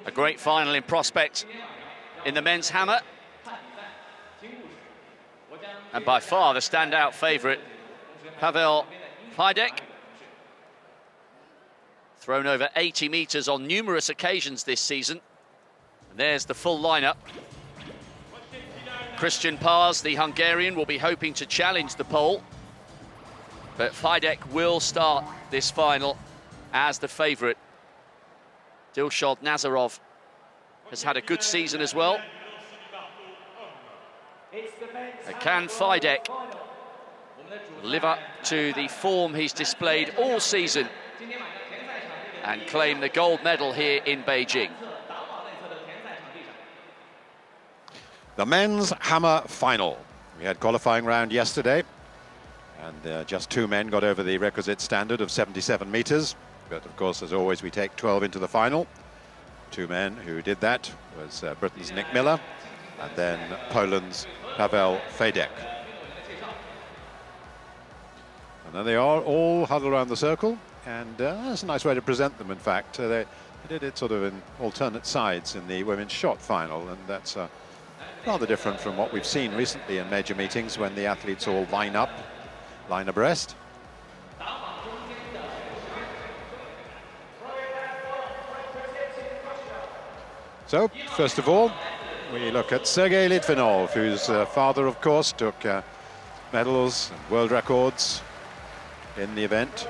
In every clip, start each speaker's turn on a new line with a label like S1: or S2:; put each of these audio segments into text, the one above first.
S1: A great final in prospect in the men's hammer. And by far the standout favourite, Fajdek. Thrown over 80 metres on numerous occasions this season. And there's the full lineup. Christian Pars, the Hungarian, will be hoping to challenge the pole. But Fajdek will start this final as the favourite. Dilshod Nazarov has had a good season as well. Can Fajdek live up to the form he's displayed all season and claim the gold medal here in Beijing?
S2: The men's hammer final. We had qualifying round yesterday, and just 2 men got over the requisite standard of 77 metres. But of course, as always, we take 12 into the final. 2 men who did that was Britain's Nick Miller and then Poland's Fajdek. And then they are all huddled around the circle, and that's a nice way to present them. In fact, they did it sort of in alternate sides in the women's shot final, and that's rather different from what we've seen recently in major meetings when the athletes all line abreast. So, first of all, we look at Sergei Litvinov, whose father, of course, took medals and world records in the event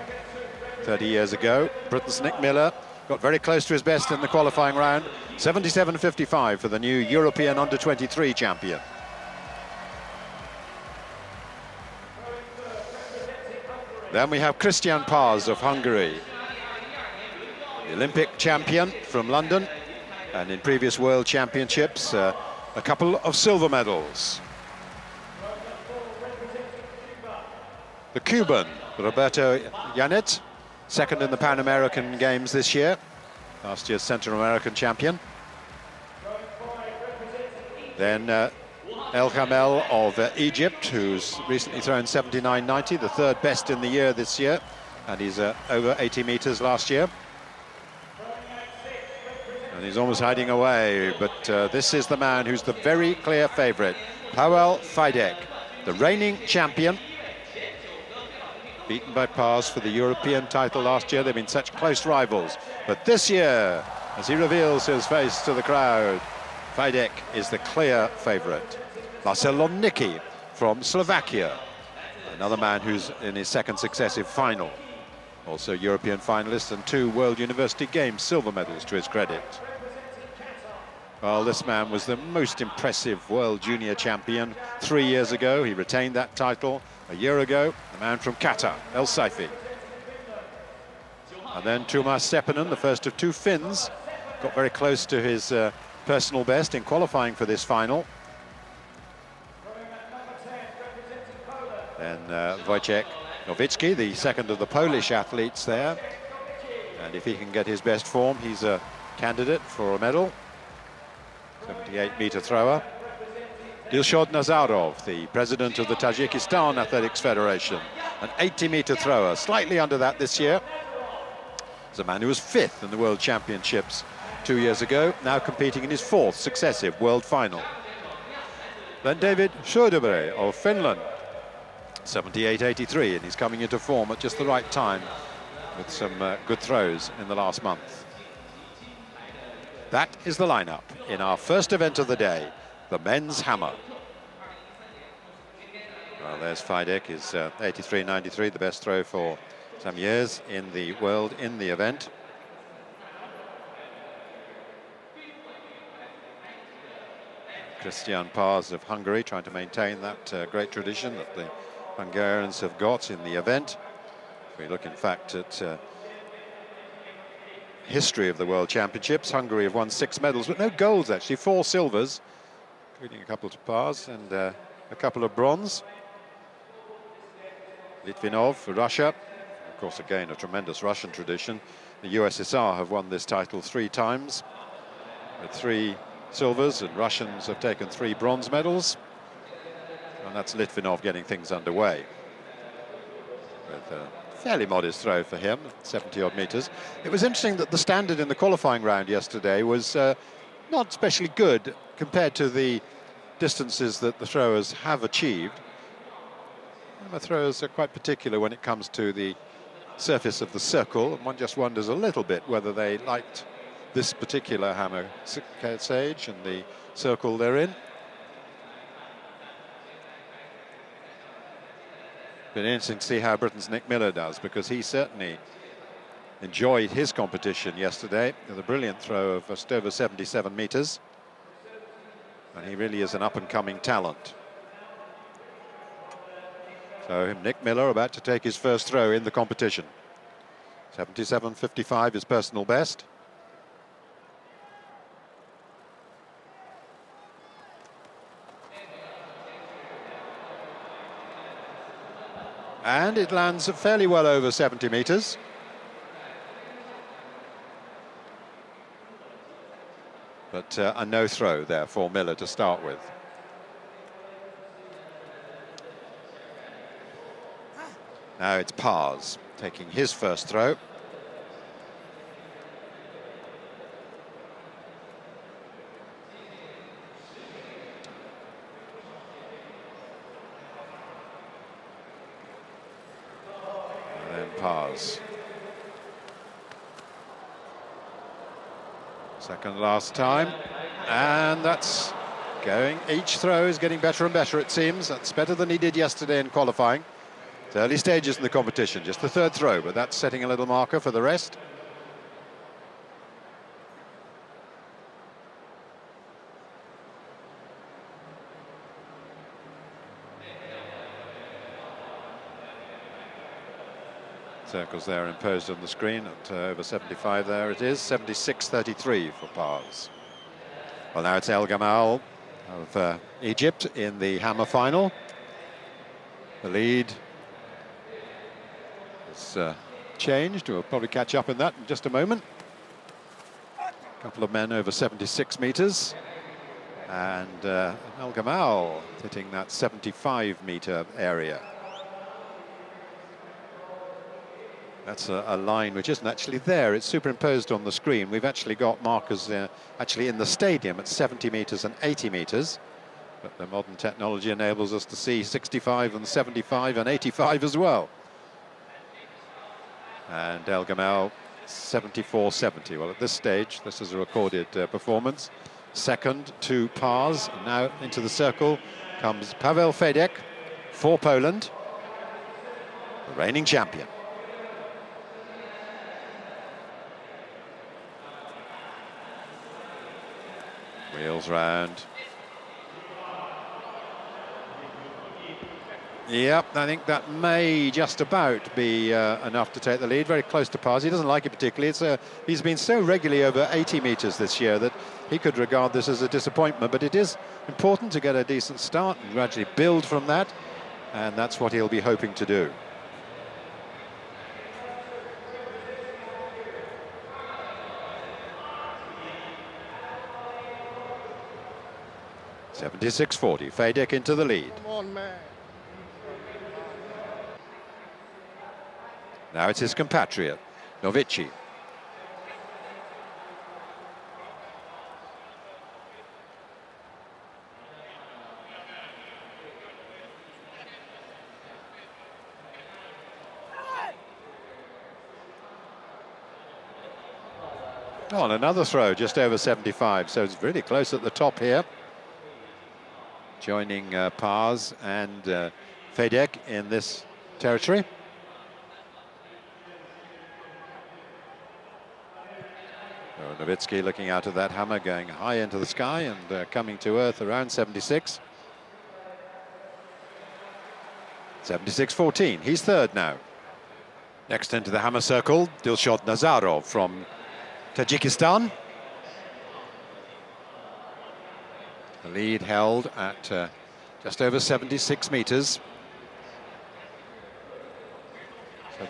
S2: 30 years ago. Britain's Nick Miller got very close to his best in the qualifying round, 77.55 for the new European under-23 champion. Then we have Christian Pars of Hungary, the Olympic champion from London, and in previous World Championships, a couple of silver medals. The Cuban, Roberto Llanet, second in the Pan American Games this year, last year's Central American champion. Then El Hamel of Egypt, who's recently thrown 79.90, the 3rd best in the year this year, and he's over 80 metres last year. And he's almost hiding away, but this is the man who's the very clear favourite, Fajdek, the reigning champion, beaten by Pars for the European title last year. They've been such close rivals, but this year, as he reveals his face to the crowd, Fajdek is the clear favourite. Marcel Lomnicki from Slovakia, another man who's in his 2nd successive final, also European finalist and 2 World University Games silver medals to his credit. Well, this man was the most impressive World Junior champion 3 years ago. He retained that title a year ago. The man from Qatar, El Saifi. And then Tuomas Seppänen, the first of 2 Finns, got very close to his personal best in qualifying for this final. Then Wojciech Nowicki, the second of the Polish athletes there. And if he can get his best form, he's a candidate for a medal. 78-metre thrower. Dilshod Nazarov, the president of the Tajikistan Athletics Federation, an 80-metre thrower, slightly under that this year. He's a man who was 5th in the World Championships 2 years ago, now competing in his 4th successive World Final. Then David Söderberg of Finland, 78.83, and he's coming into form at just the right time with some good throws in the last month. That is the lineup in our first event of the day, the men's hammer. Well, there's Fajdek, his 83.93, the best throw for some years in the world in the event. Christian Pars of Hungary trying to maintain that great tradition that the Hungarians have got in the event. We look, in fact, at history of the World Championships. Hungary have won 6 medals, but no golds, actually. 4 silvers, including a couple to Pars and a couple of bronze. Litvinov for Russia. Of course, again, a tremendous Russian tradition. The USSR have won this title 3 times, with 3 silvers, and Russians have taken 3 bronze medals. And that's Litvinov getting things underway, with fairly modest throw for him, 70-odd metres. It was interesting that the standard in the qualifying round yesterday was not especially good compared to the distances that the throwers have achieved. And the throwers are quite particular when it comes to the surface of the circle, and one just wonders a little bit whether they liked this particular hammer sage and the circle they're in. Been interesting to see how Britain's Nick Miller does, because he certainly enjoyed his competition yesterday with a brilliant throw of just over 77 metres, and he really is an up-and-coming talent. So Nick Miller about to take his first throw in the competition. 77.55 is personal best. And it lands fairly well over 70 metres. But a no throw there for Miller to start with. Now it's Pars taking his first throw. And then Pars. Second last time. And that's going. Each throw is getting better and better, it seems. That's better than he did yesterday in qualifying. It's early stages in the competition, just the third throw, but that's setting a little marker for the rest. Circles there imposed on the screen at over 75 there it is, 76.33 for Pars. Well, now it's El Gamal of Egypt in the hammer final. The lead has changed. We'll probably catch up in that in just a moment. A couple of men over 76 metres. And El Gamal hitting that 75-metre area. That's a line which isn't actually there. It's superimposed on the screen. We've actually got markers actually in the stadium at 70 metres and 80 metres. But the modern technology enables us to see 65 and 75 and 85 as well. And El Gamal, 74.70. Well, at this stage, this is a recorded performance. Second to Pars. And now into the circle comes Paweł Fajdek for Poland, the reigning champion. Wheels round. Yep, I think that may just about be enough to take the lead. Very close to Pars. He doesn't like it particularly. He's been so regularly over 80 metres this year that he could regard this as a disappointment. But it is important to get a decent start and gradually build from that. And that's what he'll be hoping to do. .76.40, Fajdek into the lead.
S3: Come on, man.
S2: Now it's his compatriot, Novici. Oh, and another throw just over 75, so it's really close at the top here. Joining Pars and Fajdek in this territory. So Nowitzki looking out of that hammer, going high into the sky and coming to earth around 76. 76.14, he's third now. Next into the hammer circle, Dilshod Nazarov from Tajikistan. The lead held at just over 76 metres.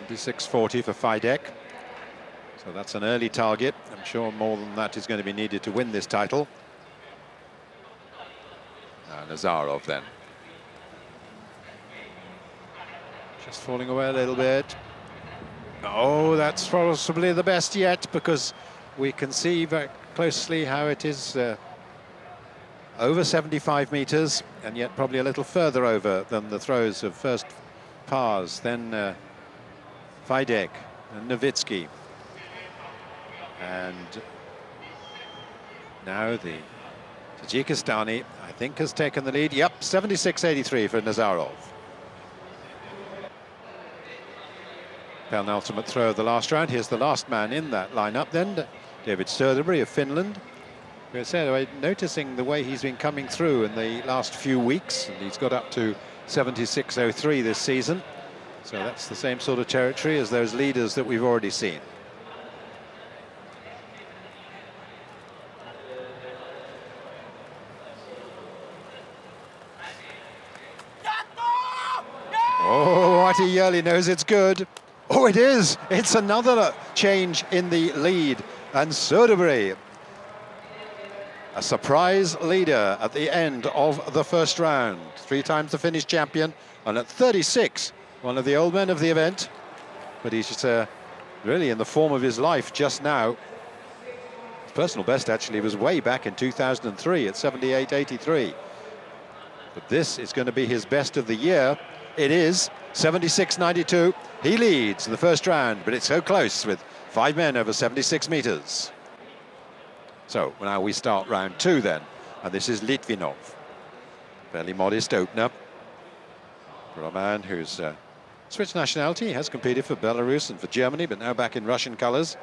S2: 76.40 for Fajdek. So that's an early target. I'm sure more than that is going to be needed to win this title. Nazarov then. Just falling away a little bit. Oh, that's possibly the best yet, because we can see very closely how it is over 75 metres, and yet probably a little further over than the throws of first Pars, then Fajdek and Nowitzki. And now the Tajikistani, I think, has taken the lead. Yep, 76.83 for Nazarov. Penultimate throw of the last round. Here's the last man in that lineup then, David Söderberg of Finland. As I said, I'm noticing the way he's been coming through in the last few weeks, and he's got up to 76.03 this season. So that's the same sort of territory as those leaders that we've already seen. Oh, what he early knows it's good. Oh, it is. It's another change in the lead. And Söderberg, a surprise leader at the end of the first round. 3 times the Finnish champion, and at 36, one of the old men of the event. But he's just really in the form of his life just now. His personal best actually was way back in 2003 at 78.83. But this is going to be his best of the year. It is 76.92. He leads the first round, but it's so close with 5 men over 76 metres. So now we start round 2 then, and this is Litvinov. Fairly modest opener for a man who's switched nationality. He has competed for Belarus and for Germany, but now back in Russian colours.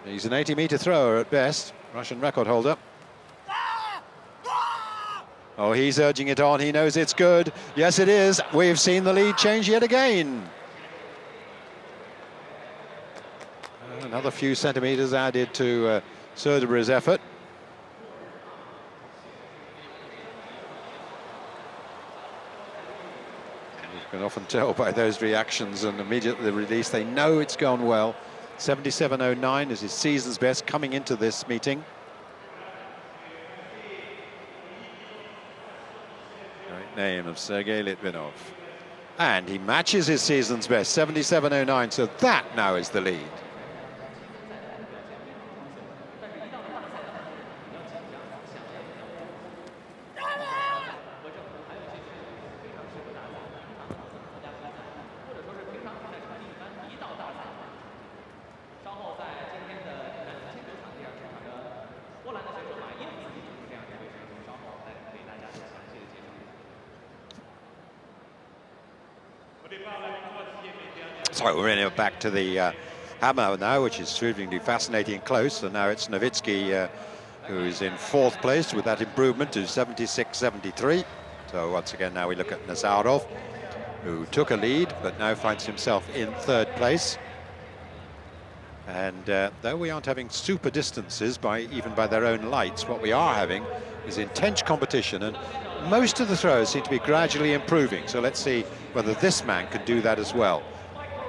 S2: He's an 80-metre thrower at best, Russian record holder. Oh, he's urging it on. He knows it's good. Yes, it is. We've seen the lead change yet again. Another few centimetres added to Söderberg's effort. You can often tell by those reactions and immediately the release, they know it's gone well. 77.09 is his season's best coming into this meeting. Great name of Sergei Litvinov. And he matches his season's best, 77.09, so that now is the lead. So we're back to the hammer now, which is extremely fascinating and close. And now it's Nowitzki who is in 4th place with that improvement to 76.73. So once again, now we look at Nazarov, who took a lead, but now finds himself in 3rd place. And though we aren't having super distances even by their own lights, what we are having is intense competition, and most of the throws seem to be gradually improving. So let's see whether this man can do that as well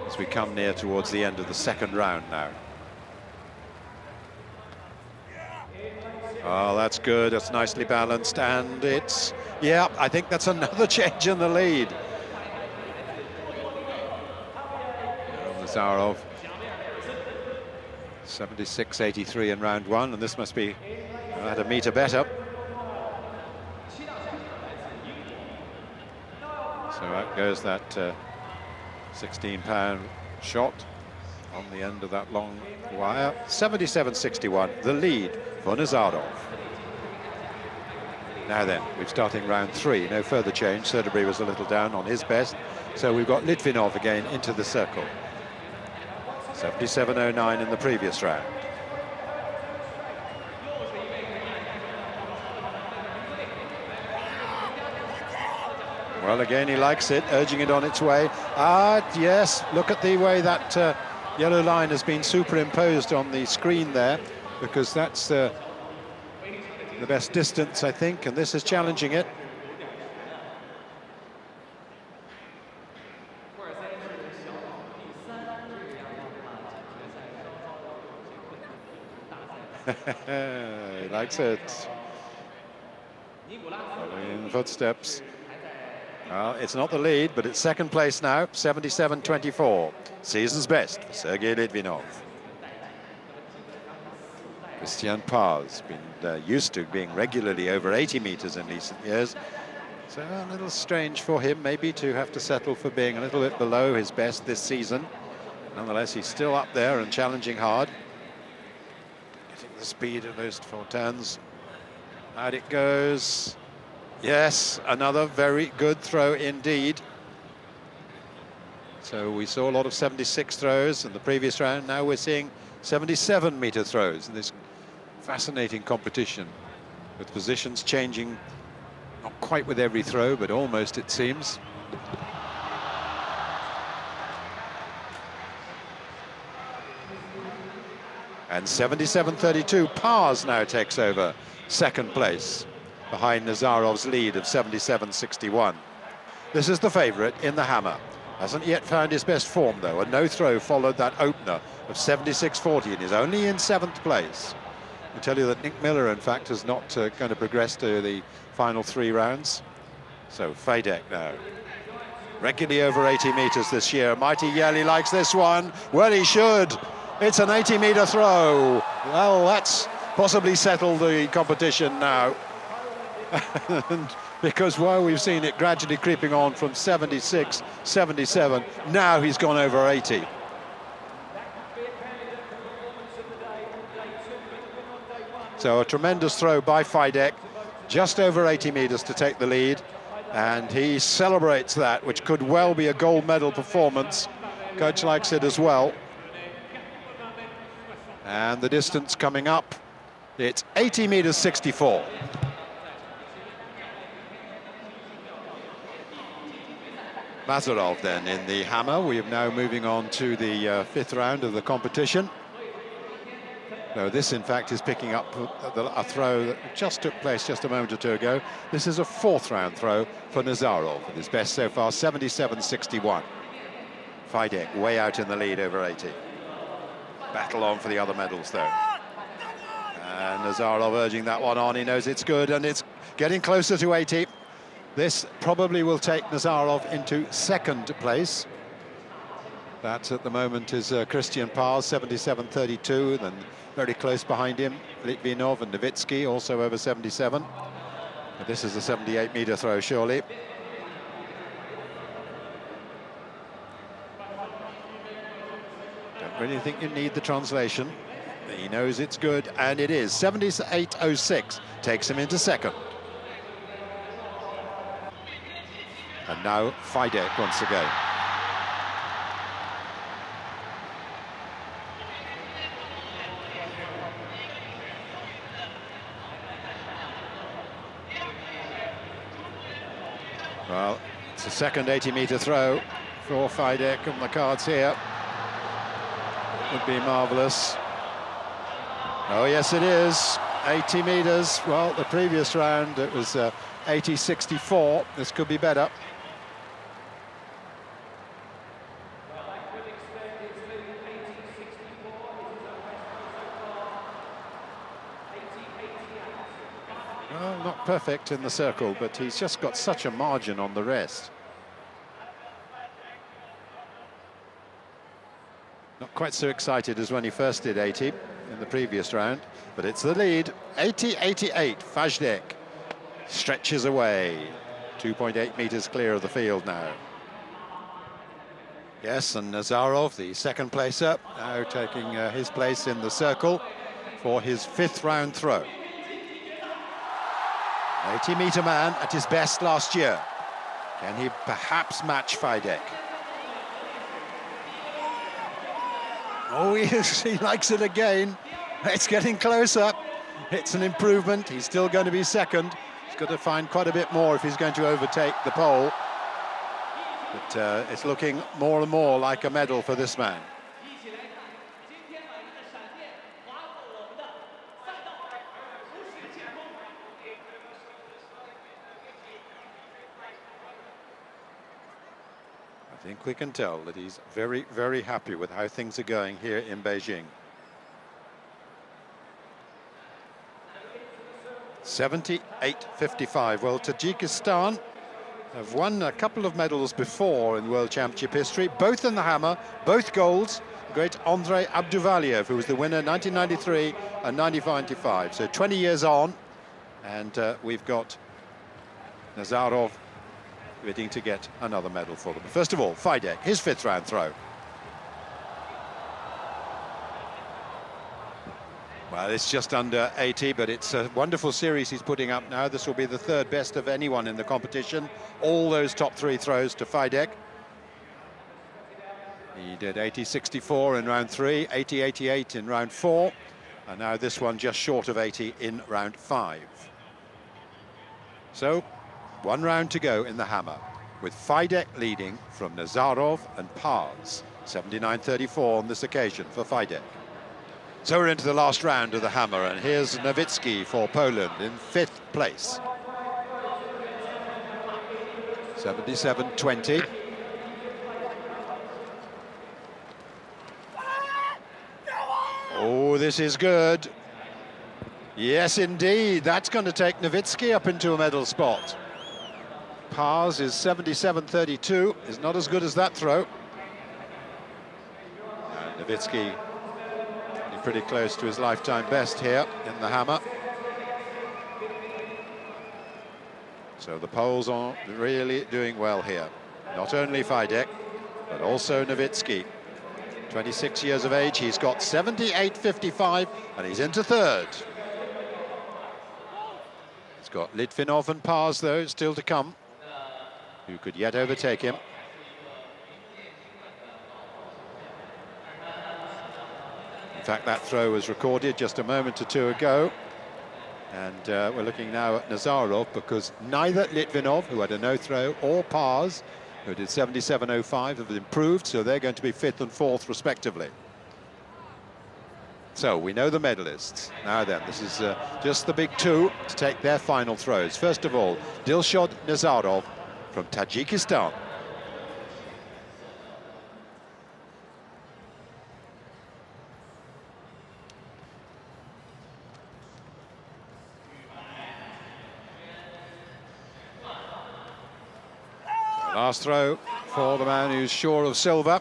S2: as we come near towards the end of the 2nd round now. Oh, that's good. That's nicely balanced, and it's, yeah, I think that's another change in the lead. Nazarov, 76.83 in round 1, and this must be at a metre better. So out goes that 16-pound shot on the end of that long wire. 77.61, the lead for Nazarov. Now then, we're starting round 3. No further change. Söderberg was a little down on his best. So we've got Litvinov again into the circle. 77.09 in the previous round. Well, again, he likes it, urging it on its way. Ah, yes, look at the way that yellow line has been superimposed on the screen there, because that's the best distance, I think, and this is challenging it. He likes it. Following in the footsteps. Well, it's not the lead, but it's second place now, 77.24. Season's best for Sergei Litvinov. Christian Paz, been used to being regularly over 80 meters in recent years. So a little strange for him, maybe, to have to settle for being a little bit below his best this season. Nonetheless, he's still up there and challenging hard. Getting the speed of those four turns. Out it goes. Yes, another very good throw indeed. So we saw a lot of 76 throws in the previous round. Now we're seeing 77-meter throws in this fascinating competition, with positions changing, not quite with every throw, but almost, it seems. And 77.32, Paz now takes over second place, behind Nazarov's lead of 77.61. This is the favourite in the hammer. Hasn't yet found his best form, though. A no throw followed that opener of 76.40 and is only in 7th place. I tell you that Nick Miller, in fact, is not going to progress to the final 3 rounds. So Fajdek now. Regularly over 80 metres this year. Mighty Yeli likes this one. Well, he should. It's an 80-metre throw. Well, that's possibly settled the competition now. And because while we've seen it gradually creeping on from 76, 77, now he's gone over 80. So a tremendous throw by Fajdek, just over 80 metres to take the lead, and he celebrates that, which could well be a gold medal performance. Coach likes it as well. And the distance coming up, it's 80 metres 64. Nazarov then in the hammer. We are now moving on to the 5th round of the competition. No, this in fact is picking up a throw that just took place just a moment or two ago. This is a 4th round throw for Nazarov, with his best so far, 77.61. Fajdek way out in the lead, over 80. Battle on for the other medals though. And Nazarov urging that one on. He knows it's good and it's getting closer to 80. This probably will take Nazarov into 2nd place. That at the moment is Christian Paz, 77.32, then very close behind him, Litvinov and Novitsky, also over 77. But this is a 78-metre throw, surely. Don't really think you need the translation. He knows it's good, and it is. 78.06 takes him into 2nd. And now Fajdek once again. Well, it's a second 80-metre throw for Fajdek on the cards here. Would be marvellous. Oh, yes, it is. 80 metres. Well, the previous round, it was 80.64. This could be better. Well, not perfect in the circle, but he's just got such a margin on the rest. Not quite so excited as when he first did 80 in the previous round, but it's the lead. 80.88, Fajdek stretches away. 2.8 metres clear of the field now. Yes, and Nazarov, the 2nd placer, now taking his place in the circle for his 5th round throw. 80-metre man at his best last year. Can he perhaps match Fajdek? Oh, he likes it again. It's getting closer. It's an improvement. He's still going to be 2nd. He's got to find quite a bit more if he's going to overtake the pole. But it's looking more and more like a medal for this man. I think we can tell that he's very, very happy with how things are going here in Beijing. 78.55. Well, Tajikistan have won a couple of medals before in World Championship history, both in the hammer, both golds. The great Andrei Abduvaliev, who was the winner 1993 and 1995. So 20 years on, and we've got Nazarov bidding to get another medal for them. First of all, Fajdek, his fifth round throw. Well, it's just under 80, but it's a wonderful series he's putting up now. This will be the third best of anyone in the competition. All those top three throws to Fajdek. He did 80-64 in round 3, 80-88 in round 4, and now this one just short of 80 in round 5. So, one round to go in the hammer, with Fajdek leading from Nazarov and Pars. 79-34 on this occasion for Fajdek. So we're into the last round of the hammer, and here's Nowicki for Poland in 5th place. 77-20. Oh, this is good. Yes, indeed. That's going to take Nowicki up into a medal spot. Pars is 77-32. Is not as good as that throw. And Nowicki pretty close to his lifetime best here in the hammer. So the Poles are really doing well here. Not only Fajdek, but also Nowicki. 26 years of age, he's got 78-55, and he's into third. He's got Litvinov and Pars, though, still to come, who could yet overtake him. In fact, that throw was recorded just a moment or two ago. And we're looking now at Nazarov, because neither Litvinov, who had a no-throw, or Pars, who did 77.05, have improved, so they're going to be 5th and 4th, respectively. So we know the medalists. Now then, this is just the big two to take their final throws. First of all, Dilshod Nazarov from Tajikistan. Last throw for the man who's sure of silver,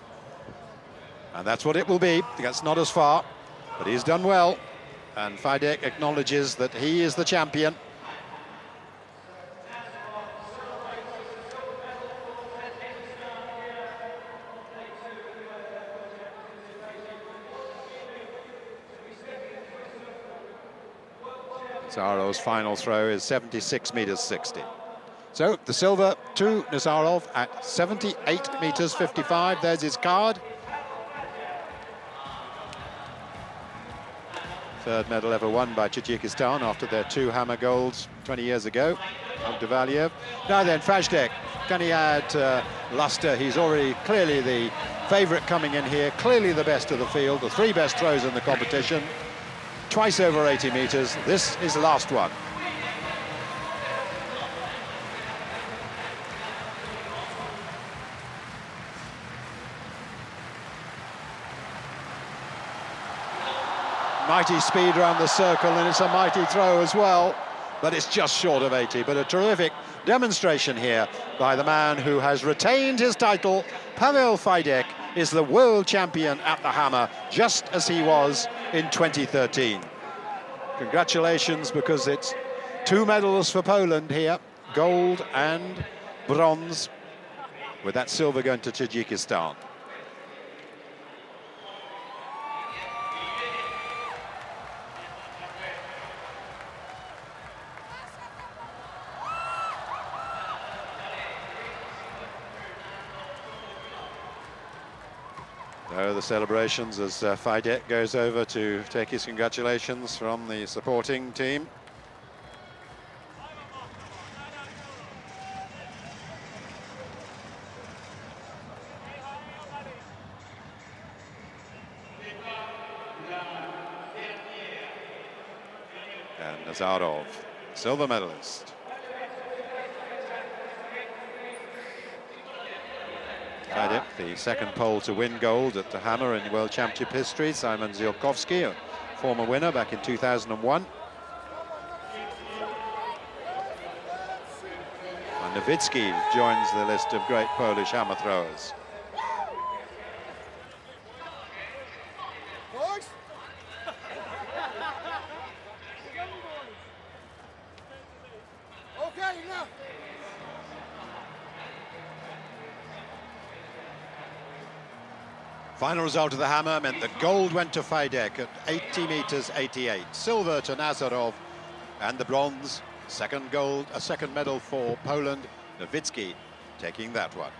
S2: and that's what it will be. That's not as far, but he's done well, and Fajdek acknowledges that he is the champion. Nazarov's final throw is 76 meters 60. So the silver to Nazarov at 78 meters 55. There's his card. Third medal ever won by Tajikistan after their 2 hammer golds 20 years ago. Abduvaliev. Now then, Fajdek, can he add luster? He's already clearly the favourite coming in here, clearly the best of the field, the 3 best throws in the competition. Twice over 80 meters. This is the last one. Mighty speed around the circle, and it's a mighty throw as well, but it's just short of 80. But a terrific demonstration here by the man who has retained his title. Pavel Fajdek is the world champion at the hammer, just as he was in 2013. Congratulations, because it's 2 medals for Poland here, gold and bronze, with that silver going to Tajikistan. So the celebrations as Fajdek goes over to take his congratulations from the supporting team. And Nazarov, silver medalist. Fajdek, the second Pole to win gold at the hammer in World Championship history. Simon Ziolkowski, a former winner back in 2001. Nowitzki joins the list of great Polish hammer throwers. Final result of the hammer meant that gold went to Fajdek at 80 meters 88, silver to Nazarov, and the bronze, second medal for Poland, Nowitzki taking that one.